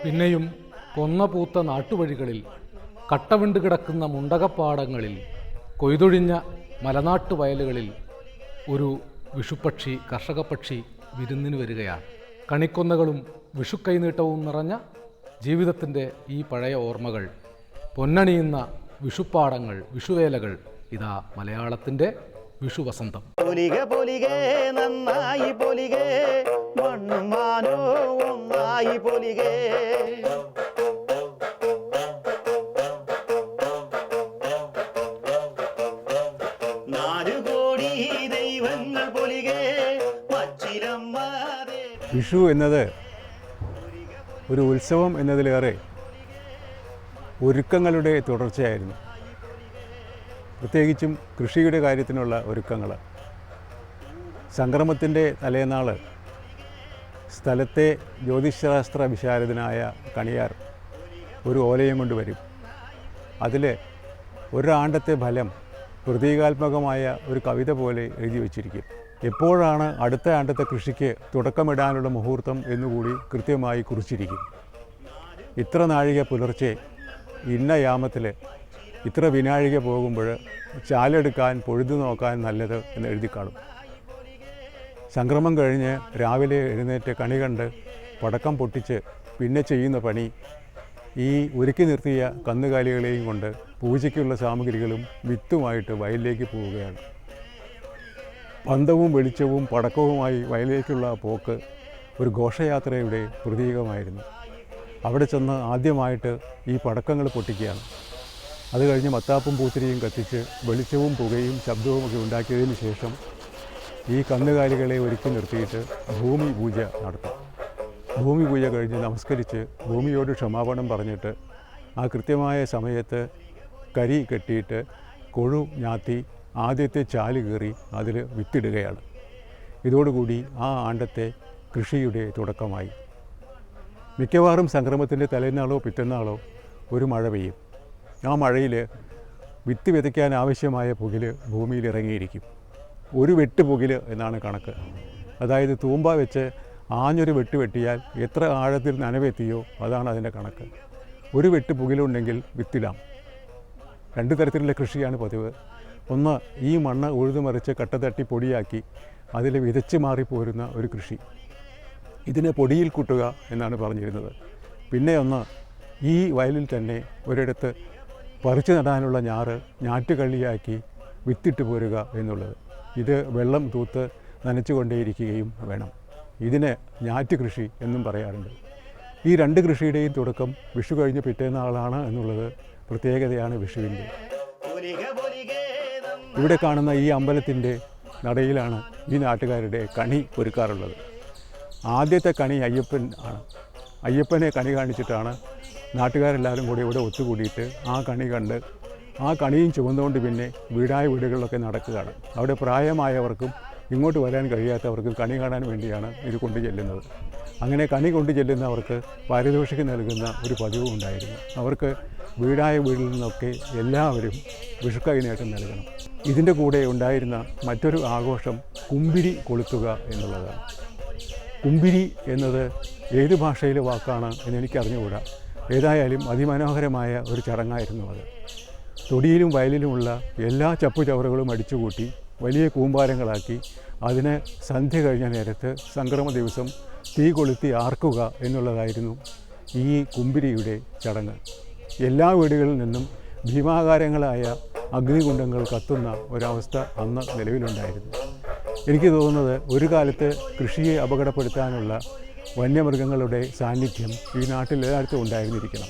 പിന്നെയും കൊന്നപൂത്ത നാട്ടുവഴികളിൽ, കട്ടവിണ്ട് കിടക്കുന്ന മുണ്ടകപ്പാടങ്ങളിൽ, കൊയ്തൊഴിഞ്ഞ മലനാട്ടു വയലുകളിൽ ഒരു വിഷുപ്പക്ഷി, കർഷകപ്പക്ഷി വിരുന്നിന് വരികയാണ്. കണിക്കൊന്നകളും വിഷുക്കൈനീട്ടവും നിറഞ്ഞ ജീവിതത്തിൻ്റെ ഈ പഴയ ഓർമ്മകൾ, പൊന്നണിയുന്ന വിഷുപ്പാടങ്ങൾ, വിഷുവേലകൾ, ഇതാ മലയാളത്തിൻ്റെ വിഷുവസന്തം. പൊലികെ പൊലികെ നന്നായി പൊലികെ, മണ്ണുമാനോ ഒന്നായി പൊലികെ. നാലുകോടി ദൈവങ്ങൾ പൊലികെ, പച്ചിലമ്മ. വിഷു എന്നത് ഒരു ഉത്സവം എന്നതിലേറെ ഒരുക്കങ്ങളുടെ തുടർച്ചയായിരുന്നു. പ്രത്യേകിച്ചും കൃഷിയുടെ കാര്യത്തിനുള്ള ഒരുക്കങ്ങൾ. സംക്രമത്തിൻ്റെ തലേനാൾ സ്ഥലത്തെ ജ്യോതിശാസ്ത്ര വിശാരദനായ കണിയാർ ഒരു ഓലയം കൊണ്ടുവരും. അതിൽ ഒരാണ്ടത്തെ ഫലം പ്രതീകാത്മകമായ ഒരു കവിത പോലെ എഴുതി വച്ചിരിക്കും. എപ്പോഴാണ് അടുത്ത ആണ്ടത്തെ കൃഷിക്ക് തുടക്കമിടാനുള്ള മുഹൂർത്തം എന്നുകൂടി കൃത്യമായി കുറിച്ചിരിക്കും. ഇത്ര നാഴിക പുലർച്ചെ ഇന്ന യാമത്തിൽ ഇത്ര വിനാഴിക പോകുമ്പോൾ ചാലെടുക്കാൻ പൊഴുതു നോക്കാൻ നല്ലത് എന്ന് എഴുതി കാണും. സംക്രമം കഴിഞ്ഞ് രാവിലെ എഴുന്നേറ്റ് കണി കണ്ട് പടക്കം പൊട്ടിച്ച് പിന്നെ ചെയ്യുന്ന പണി ഈ ഒരുക്കി നിർത്തിയ കന്നുകാലികളെയും കൊണ്ട് പൂജയ്ക്കുള്ള സാമഗ്രികളും വിത്തുമായിട്ട് വയലിലേക്ക് പോവുകയാണ്. പന്തവും വെളിച്ചവും പടക്കവുമായി വയലിലേക്കുള്ള പോക്ക് ഒരു ഘോഷയാത്രയുടെ പ്രതീകമായിരുന്നു. അവിടെ ചെന്ന് ആദ്യമായിട്ട് ഈ പടക്കങ്ങൾ പൊട്ടിക്കുകയാണ്. അത് കഴിഞ്ഞ് മത്താപ്പും പൂത്തിരിയും കത്തിച്ച് വെളിച്ചവും പുകയും ശബ്ദവുമൊക്കെ ഉണ്ടാക്കിയതിന് ശേഷം ഈ കന്നുകാലികളെ ഒരുക്കി നിർത്തിയിട്ട് ഭൂമി പൂജ നടത്തും. ഭൂമി പൂജ കഴിഞ്ഞ് നമസ്കരിച്ച് ഭൂമിയോട് ക്ഷമാപണം പറഞ്ഞിട്ട് ആ കൃത്യമായ സമയത്ത് കരി കെട്ടിയിട്ട് കൊഴു ഞാത്തി ആദ്യത്തെ ചാല് കീറി അതിൽ വിത്തിടുകയാണ്. ഇതോടുകൂടി ആ ആണ്ടത്തെ കൃഷിയുടെ തുടക്കമായി. മിക്കവാറും സംക്രമത്തിൻ്റെ തലേന്നാളോ പിറ്റന്നാളോ ഒരു മഴ പെയ്യും. ആ മഴയിൽ വിത്ത് വിതയ്ക്കാൻ ആവശ്യമായ പുകിൽ ഭൂമിയിൽ ഇറങ്ങിയിരിക്കും. ഒരു വെട്ട് പുകിൽ എന്നാണ് കണക്ക്. അതായത് തൂമ്പ വെച്ച് ആഞ്ഞൊരു വെട്ട് വെട്ടിയാൽ എത്ര ആഴത്തിൽ നനവെത്തിയോ അതാണ് അതിൻ്റെ കണക്ക്. ഒരു വെട്ട് പുകിലുണ്ടെങ്കിൽ വിത്തിടാം. രണ്ട് തരത്തിലുള്ള കൃഷിയാണ് പതിവ്. ഒന്ന്, ഈ മണ്ണ് ഉഴുതുമറിച്ച് കട്ട തട്ടി പൊടിയാക്കി അതിൽ വിതച്ച് മാറിപ്പോരുന്ന ഒരു കൃഷി. ഇതിനെ പൊടിയിൽ കൂട്ടുക എന്നാണ് പറഞ്ഞിരുന്നത്. പിന്നെ ഒന്ന്, ഈ വയലിൽ തന്നെ ഒരിടത്ത് പറിച്ചു നടാനുള്ള ഞാറ് ഞാറ്റുകള്ളിയാക്കി വിത്തിട്ട് പോരുക എന്നുള്ളത്. ഇത് വെള്ളം തൂത്ത് നനച്ചുകൊണ്ടേയിരിക്കുകയും വേണം. ഇതിന് ഞാറ്റ് കൃഷി എന്നും പറയാറുണ്ട്. ഈ രണ്ട് കൃഷിയുടെയും തുടക്കം വിഷു കഴിഞ്ഞ് പിറ്റേന്നാളാണ് എന്നുള്ളത് പ്രത്യേകതയാണ് വിഷുവിൻ്റെ. ഇവിടെ കാണുന്ന ഈ അമ്പലത്തിൻ്റെ നടയിലാണ് ഈ നാട്ടുകാരുടെ കണി ഒരുക്കാറുള്ളത്. ആദ്യത്തെ കണി അയ്യപ്പൻ ആണ്. അയ്യപ്പനെ കണി കാണിച്ചിട്ടാണ് നാട്ടുകാരെല്ലാവരും കൂടി ഇവിടെ ഒത്തുകൂടിയിട്ട് ആ കണി കണ്ട് ആ കണിയും ചുമന്നുകൊണ്ട് പിന്നെ വീടായ വീടുകളിലൊക്കെ നടക്കുകയാണ്. അവിടെ പ്രായമായവർക്കും ഇങ്ങോട്ട് വരാൻ കഴിയാത്തവർക്കും കണി കാണാൻ വേണ്ടിയാണ് ഇത് കൊണ്ടു ചെല്ലുന്നത്. അങ്ങനെ കണി കൊണ്ടു ചെല്ലുന്നവർക്ക് പാരിതോഷികം നൽകുന്ന ഒരു പതിവും ഉണ്ടായിരുന്നു. അവർക്ക് വീടായ വീട്ടിൽ നിന്നൊക്കെ എല്ലാവരും വിഷുക്കൈനീട്ടം നൽകണം. ഇതിൻ്റെ കൂടെ ഉണ്ടായിരുന്ന മറ്റൊരു ആഘോഷം കുമ്പിരി കൊളുത്തുക എന്നുള്ളതാണ്. കുമ്പിരി എന്നത് ഏത് ഭാഷയിലെ വാക്കാണ് എന്നെനിക്കറിഞ്ഞുകൂടാ. ഏതായാലും അതിമനോഹരമായ ഒരു ചടങ്ങായിരുന്നു അത്. തൊടിയിലും വയലിലുമുള്ള എല്ലാ ചപ്പുചവറുകളും അടിച്ചുകൂട്ടി വലിയ കൂമ്പാരങ്ങളാക്കി അതിന് സന്ധ്യ കഴിഞ്ഞ നേരത്ത് സംക്രമ ദിവസം തീ കൊളുത്തി ആർക്കുക എന്നുള്ളതായിരുന്നു ഈ കുമ്പിരിയുടെ ചടങ്ങ്. എല്ലാ വീടുകളിൽ നിന്നും ഭീമാകാരങ്ങളായ അഗ്നികുണ്ഡങ്ങൾ കത്തുന്ന ഒരവസ്ഥ അന്ന് നിലവിലുണ്ടായിരുന്നു. എനിക്ക് തോന്നുന്നത് ഒരു കാലത്ത് കൃഷിയെ അപകടപ്പെടുത്താനുള്ള വന്യമൃഗങ്ങളുടെ സാന്നിധ്യം ഈ നാട്ടിൽ എല്ലായിടത്തും ഉണ്ടായിരുന്നിരിക്കണം.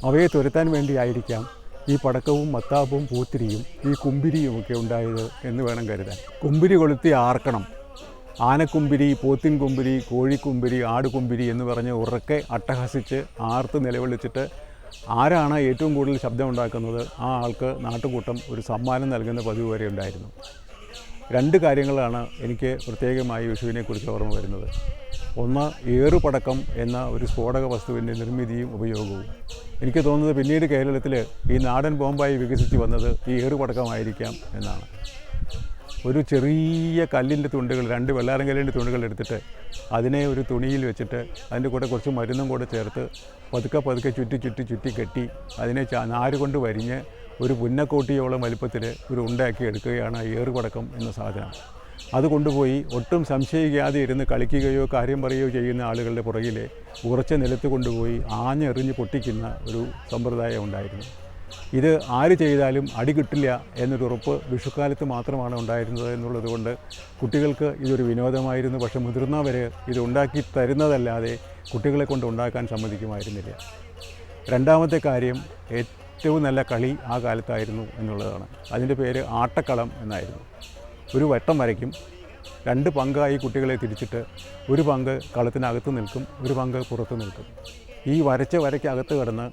അവയെ തുരത്താൻ വേണ്ടിയായിരിക്കാം ഈ പടക്കവും മത്താപ്പും പൂത്തിരിയും ഈ കുമ്പിരിയുമൊക്കെ ഉണ്ടായത് എന്ന് വേണം കരുതാൻ. കുമ്പിരി കൊളുത്തി ആർക്കണം. ആനക്കുമ്പിരി, പോത്തിൻ കുമ്പിരി, കോഴിക്കുമ്പിരി, ആടുകുമ്പിരി എന്ന് പറഞ്ഞ് ഉറക്കെ അട്ടഹസിച്ച് ആർത്ത് നിലവിളിച്ചിട്ട് ആരാണ് ഏറ്റവും കൂടുതൽ ശബ്ദമുണ്ടാക്കുന്നത് ആ ആൾക്ക് നാട്ടുകൂട്ടം ഒരു സമ്മാനം നൽകുന്ന പതിവ് വരെ ഉണ്ടായിരുന്നു. രണ്ട് കാര്യങ്ങളാണ് എനിക്ക് പ്രത്യേകമായി വിഷുവിനെക്കുറിച്ച് ഓർമ്മ വരുന്നത്. ഒന്ന്, ഏറുപടക്കം എന്ന ഒരു സ്ഫോടക വസ്തുവിൻ്റെ നിർമ്മിതിയും ഉപയോഗവും. എനിക്ക് തോന്നുന്നത് പിന്നീട് കേരളത്തിൽ ഈ നാടൻ ബോംബായി വികസിച്ച് വന്നത് ഈ ഏറുപടക്കമായിരിക്കാം എന്നാണ്. ഒരു ചെറിയ കല്ലിൻ്റെ തുണ്ടുകൾ, 2 വെള്ളാരം കല്ലിൻ്റെ തുണ്ടുകൾ എടുത്തിട്ട് അതിനെ ഒരു തുണിയിൽ വെച്ചിട്ട് അതിൻ്റെ കൂടെ കുറച്ച് മരുന്നും കൂടെ ചേർത്ത് പതുക്കെ ചുറ്റി കെട്ടി അതിനെ നാര് കൊണ്ട് വരിഞ്ഞ് ഒരു പുന്നക്കോട്ടിയോളം വലിപ്പത്തിൽ ഒരു ഉണ്ടാക്കി എടുക്കുകയാണ് ഏറുപടക്കം എന്ന സാധനം. അത് കൊണ്ടുപോയി ഒട്ടും സംശയിക്കാതെ ഇരുന്ന് കളിക്കുകയോ കാര്യം പറയുകയോ ചെയ്യുന്ന ആളുകളുടെ പുറകിലെ ഉറച്ച നിലത്ത് കൊണ്ടുപോയി ആഞ്ഞെറിഞ്ഞ് പൊട്ടിക്കുന്ന ഒരു സമ്പ്രദായം ഉണ്ടായിരുന്നു. ഇത് ആര് ചെയ്താലും അടി കിട്ടില്ല എന്നൊരു ഉറപ്പ് വിഷുക്കാലത്ത് മാത്രമാണ് ഉണ്ടായിരുന്നത് എന്നുള്ളത് കൊണ്ട് കുട്ടികൾക്ക് ഇതൊരു വിനോദമായിരുന്നു. പക്ഷേ മുതിർന്നവർ ഇത് ഉണ്ടാക്കി തരുന്നതല്ലാതെ കുട്ടികളെ കൊണ്ട് ഉണ്ടാക്കാൻ സമ്മതിക്കുമായിരുന്നില്ല. രണ്ടാമത്തെ കാര്യം, ഏറ്റവും നല്ല കളി ആ കാലത്തായിരുന്നു എന്നുള്ളതാണ്. അതിൻ്റെ പേര് ആട്ടക്കളം എന്നായിരുന്നു. ഒരു വട്ടം വരയ്ക്കും, 2 പങ്കായി കുട്ടികളെ തിരിച്ചിട്ട് ഒരു പങ്ക് കളത്തിനകത്ത് നിൽക്കും, ഒരു പങ്ക് പുറത്ത് നിൽക്കും. ഈ വരയ്ക്ക് അകത്ത് കിടന്ന്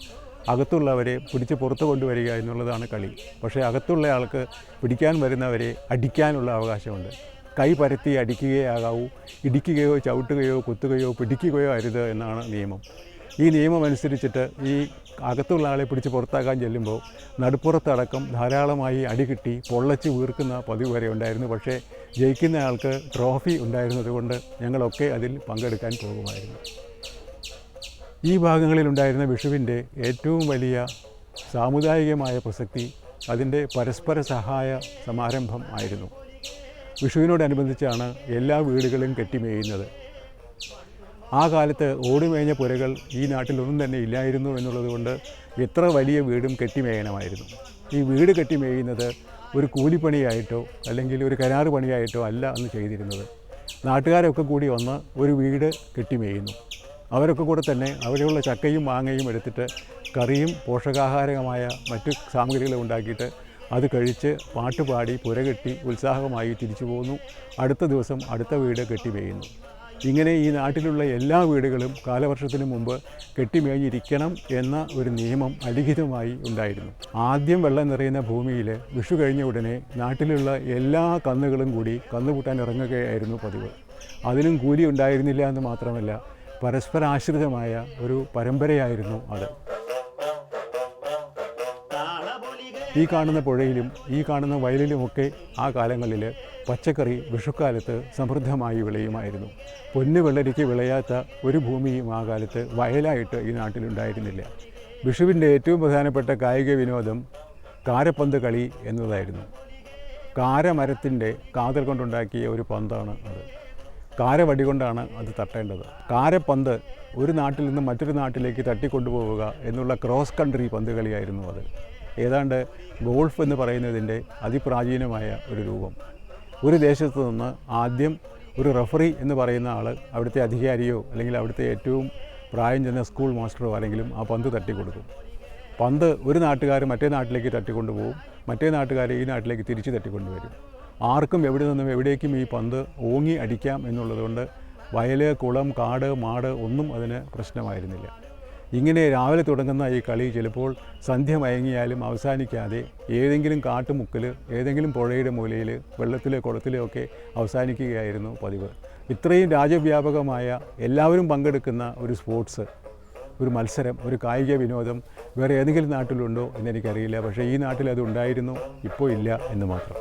അകത്തുള്ളവരെ പിടിച്ച് പുറത്ത് കൊണ്ടുവരിക എന്നുള്ളതാണ് കളി. പക്ഷേ അകത്തുള്ള ആൾക്ക് പിടിക്കാൻ വരുന്നവരെ അടിക്കാനുള്ള അവകാശമുണ്ട്. കൈ പരത്തി അടിക്കുകയാകാവൂ, ഇടിക്കുകയോ ചവിട്ടുകയോ കുത്തുകയോ പിടിക്കുകയോ അരുത് എന്നാണ് നിയമം. ഈ നിയമം അനുസരിച്ചിട്ട് ഈ അകത്തുള്ള ആളെ പിടിച്ച് പുറത്താക്കാൻ ചെല്ലുമ്പോൾ നടുപ്പുറത്തടക്കം ധാരാളമായി അടി കിട്ടി പൊള്ളച്ച് വീർക്കുന്ന പതിവ് വരെ ഉണ്ടായിരുന്നു. പക്ഷേ ജയിക്കുന്ന ആൾക്ക് ട്രോഫി ഉണ്ടായിരുന്നത് കൊണ്ട് ഞങ്ങളൊക്കെ അതിൽ പങ്കെടുക്കാൻ പോകുമായിരുന്നു. ഈ ഭാഗങ്ങളിലുണ്ടായിരുന്ന വിഷുവിൻ്റെ ഏറ്റവും വലിയ സാമുദായികമായ പ്രസക്തി അതിൻ്റെ പരസ്പര സഹായ സമാരംഭം ആയിരുന്നു. വിഷുവിനോടനുബന്ധിച്ചാണ് എല്ലാ വീടുകളും കെട്ടിമേയുന്നത്. ആ കാലത്ത് ഓടുമേഞ്ഞ പുരകൾ ഈ നാട്ടിലൊന്നും തന്നെ ഇല്ലായിരുന്നു എന്നുള്ളത് കൊണ്ട് എത്ര വലിയ വീടും കെട്ടിമേയണമായിരുന്നു. ഈ വീട് കെട്ടിമേയുന്നത് ഒരു കൂലിപ്പണിയായിട്ടോ അല്ലെങ്കിൽ ഒരു കരാറ് പണിയായിട്ടോ അല്ല അന്ന് ചെയ്തിരുന്നത്. നാട്ടുകാരൊക്കെ കൂടി വന്ന് ഒരു വീട് കെട്ടിമേയുന്നു. അവരൊക്കെ കൂടെ തന്നെ അവിടെയുള്ള ചക്കയും മാങ്ങയും എടുത്തിട്ട് കറിയും പോഷകാഹാരമായ മറ്റ് സാമഗ്രികളും ഉണ്ടാക്കിയിട്ട് അത് കഴിച്ച് പാട്ടുപാടി പുരകെട്ടി ഉത്സാഹമായി തിരിച്ചു പോകുന്നു. അടുത്ത ദിവസം അടുത്ത വീട് കെട്ടിമേയുന്നു. ഇങ്ങനെ ഈ നാട്ടിലുള്ള എല്ലാ വീടുകളും കാലവർഷത്തിന് മുമ്പ് കെട്ടിമേഞ്ഞിരിക്കണം എന്ന ഒരു നിയമം അലിഖിതമായി ഉണ്ടായിരുന്നു. ആദ്യം വെള്ളം നിറയുന്ന ഭൂമിയിൽ വിഷു കഴിഞ്ഞ ഉടനെ നാട്ടിലുള്ള എല്ലാ കന്നുകളും കൂടി കന്നുകൂട്ടാൻ ഇറങ്ങുകയായിരുന്നു പതിവ്. അതിനും കൂലി ഉണ്ടായിരുന്നില്ല എന്ന് മാത്രമല്ല, പരസ്പരാശ്രിതമായ ഒരു പരമ്പരയായിരുന്നു അത്. ഈ കാണുന്ന പുഴയിലും ഈ കാണുന്ന വയലിലുമൊക്കെ ആ കാലങ്ങളിൽ പച്ചക്കറി വിഷുക്കാലത്ത് സമൃദ്ധമായി വിളയുമായിരുന്നു. പൊന്നു വെള്ളരിക്ക് വിളയാത്ത ഒരു ഭൂമിയും ആ കാലത്ത് വയലായിട്ട് ഈ നാട്ടിലുണ്ടായിരുന്നില്ല. വിഷുവിൻ്റെ ഏറ്റവും പ്രധാനപ്പെട്ട കായിക വിനോദം കാരപ്പന്ത് കളി എന്നതായിരുന്നു. കാരമരത്തിൻ്റെ കാതൽ കൊണ്ടുണ്ടാക്കിയ ഒരു പന്താണ് അത്. കാരവടി കൊണ്ടാണ് അത് തട്ടേണ്ടത്. കാരപ്പന്ത് ഒരു നാട്ടിൽ നിന്ന് മറ്റൊരു നാട്ടിലേക്ക് തട്ടിക്കൊണ്ടുപോവുക എന്നുള്ള ക്രോസ് കൺട്രി പന്ത് കളിയായിരുന്നു അത്. ഏതാണ്ട് ഗോൾഫ് എന്ന് പറയുന്നതിൻ്റെ അതിപ്രാചീനമായ ഒരു രൂപം. ഒരു ദേശത്ത് നിന്ന് ആദ്യം ഒരു റഫറി എന്ന് പറയുന്ന ആൾ അവിടുത്തെ അധികാരിയോ അല്ലെങ്കിൽ അവിടുത്തെ ഏറ്റവും പ്രായം ചെന്ന സ്കൂൾ മാസ്റ്ററോ ആരെങ്കിലും ആ പന്ത് തട്ടിക്കൊടുക്കും. പന്ത് ഒരു നാട്ടുകാർ മറ്റേ നാട്ടിലേക്ക് തട്ടിക്കൊണ്ടുപോകും, മറ്റേ നാട്ടുകാർ ഈ നാട്ടിലേക്ക് തിരിച്ച് തട്ടിക്കൊണ്ടുവരും. ആർക്കും എവിടെ നിന്നും എവിടേക്കും ഈ പന്ത് ഓങ്ങി അടിക്കാം എന്നുള്ളതുകൊണ്ട് വയൽ, കുളം, കാട്, മാട് ഒന്നും അതിന് പ്രശ്നമായിരുന്നില്ല. ഇങ്ങനെ രാവിലെ തുടങ്ങുന്ന ഈ കളി ചിലപ്പോൾ സന്ധ്യ മയങ്ങിയാലും അവസാനിക്കാതെ ഏതെങ്കിലും കാട്ടുമുക്കിൽ, ഏതെങ്കിലും പുഴയുടെ മൂലയിൽ, വെള്ളത്തിലോ കുളത്തിലോ ഒക്കെ അവസാനിക്കുകയായിരുന്നു പതിവ്. ഇത്രയും രാജ്യവ്യാപകമായ എല്ലാവരും പങ്കെടുക്കുന്ന ഒരു സ്പോർട്സ്, ഒരു മത്സരം, ഒരു കായിക വിനോദം വേറെ ഏതെങ്കിലും നാട്ടിലുണ്ടോ എന്നെനിക്കറിയില്ല. പക്ഷേ ഈ നാട്ടിൽ അത് ഉണ്ടായിരുന്നു, ഇപ്പോൾ ഇല്ല എന്ന് മാത്രം.